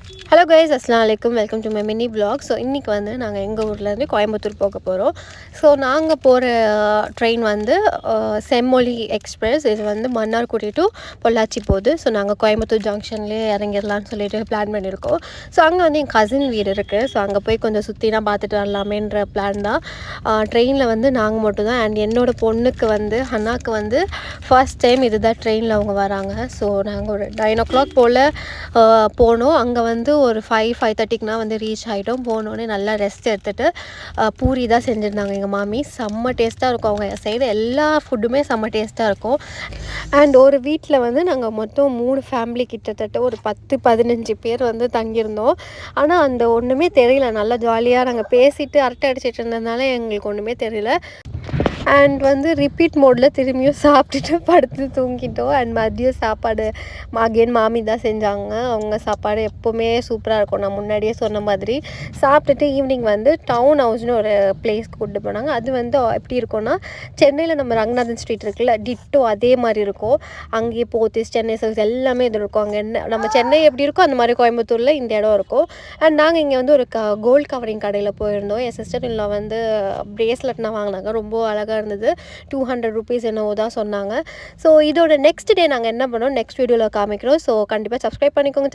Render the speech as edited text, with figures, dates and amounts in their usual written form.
Hello guys, அஸ்ஸலாமு அலைக்கும். Welcome to my mini vlog. So இன்றைக்கி வந்து நாங்கள் எங்கள் ஊர்லேருந்து கோயம்புத்தூர் போக போகிறோம். ஸோ நாங்கள் போகிற ட்ரெயின் வந்து செம்மொழி எக்ஸ்பிரஸ். இது வந்து மன்னார்குடி டு பொள்ளாச்சி போகுது. ஸோ நாங்கள் கோயம்புத்தூர் ஜங்ஷன்லேயே இறங்கிடலான்னு சொல்லிட்டு பிளான் பண்ணியிருக்கோம். ஸோ அங்கே வந்து என் கசின் வீடு இருக்குது. ஸோ அங்கே போய் கொஞ்சம் சுற்றினா பார்த்துட்டு வரலாமேன்ற பிளான் தான். ட்ரெயினில் வந்து நாங்கள் மட்டும்தான். அண்ட் என்னோடய பொண்ணுக்கு வந்து அண்ணாக்கு வந்து ஃபர்ஸ்ட் டைம் இதுதான் ட்ரெயினில் அவங்க வராங்க. ஸோ நாங்கள் ஒரு 9 o'clock போல் போனோம். அங்கே வந்து ஒரு 5:30க்குனா வந்து ரீச் ஆகிட்டோம். போனோடனே நல்லா ரெஸ்ட் எடுத்துகிட்டு பூரி தான் செஞ்சுருந்தாங்க எங்கள் மாமி. செம்ம டேஸ்ட்டாக இருக்கும். அவங்க சைடு எல்லா ஃபுட்டுமே செம்ம டேஸ்ட்டாக இருக்கும். அண்ட் ஒரு வீட்டில் வந்து நாங்கள் மொத்தம் 3 ஃபேமிலி, கிட்டத்தட்ட ஒரு 10-15 பேர் வந்து தங்கியிருந்தோம். ஆனால் அந்த ஒன்றுமே தெரியல. நல்லா ஜாலியாக நாங்கள் பேசிட்டு அரட்டை அடிச்சிட்டு இருந்ததுனால எங்களுக்கு ஒன்றுமே தெரியல. அண்ட் வந்து ரிப்பீட் மோடில் திரும்பியும் சாப்பிட்டுட்டு படுத்து தூங்கிட்டோம். அண்ட் மதியம் சாப்பாடு அகெயின் மாமி தான் செஞ்சாங்க. அவங்க சாப்பாடு எப்போவுமே சூப்பராக இருக்கும். நான் முன்னாடியே சொன்ன மாதிரி சாப்பிட்டுட்டு ஈவினிங் வந்து டவுன் ஹவுஸ்னு ஒரு பிளேஸ்க்கு கூப்பிட்டு போனாங்க. அது வந்து எப்படி இருக்கும்னா, சென்னையில் நம்ம ரங்கநாதன் ஸ்ட்ரீட் இருக்குல்ல, டிட்டோ அதே மாதிரி இருக்கும். அங்கேயே போத்தீஸ், சென்னை சர்வீஸ் எல்லாமே இது இருக்கும். அங்கே என்ன நம்ம சென்னை எப்படி இருக்கோ அந்த மாதிரி கோயம்புத்தூரில் இந்த இடம் இருக்கும். அண்ட் நாங்கள் இங்கே வந்து ஒரு கோல்டு கவரிங் கடையில் போயிருந்தோம். என் சிஸ்டர் இல்லை வந்து பிரேஸ்லெட்னா வாங்கினாங்க. ரொம்ப அழகாக இருந்தது. 200 rupees என்னவோ தான் சொன்னாங்க. ஸோ இதோட நெக்ஸ்ட் டே நாங்கள் என்ன பண்ணோம் நெக்ஸ்ட் வீடியோவில் காமிக்கிறோம். ஸோ கண்டிப்பாக சப்ஸ்கிரைப் பண்ணிக்கோங்க.